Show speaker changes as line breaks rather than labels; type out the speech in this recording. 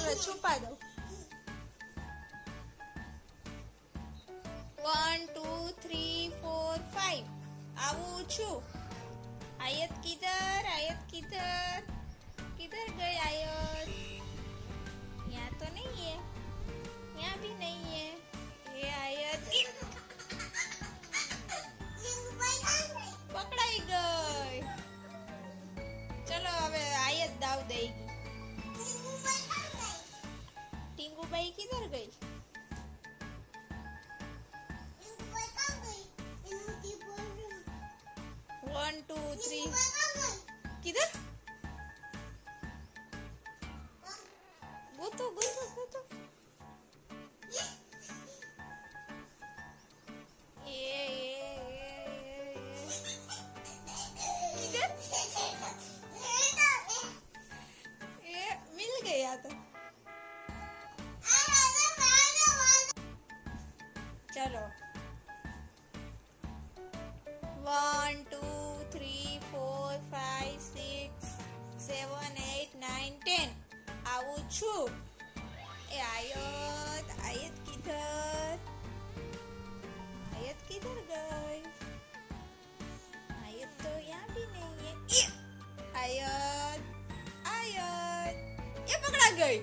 चलो छुपा दो 1 2 3 4 5 आऊ छू आयत किधर किधर गई आयत यहाँ तो नहीं है यहाँ भी नहीं है ये आयत पकड़ाई गई चलो હવે આયત દાવ દેगी ટીંગુબાઈ किधर गई 1 2 3 किधर गोतो किधर ये मिल गया तो चलो 1 2 3 4 5 6 7 8 9 10 આવું છું એ આયત किधर गई आयत तो यहाँ भी नहीं है आयत ये पकड़ा गई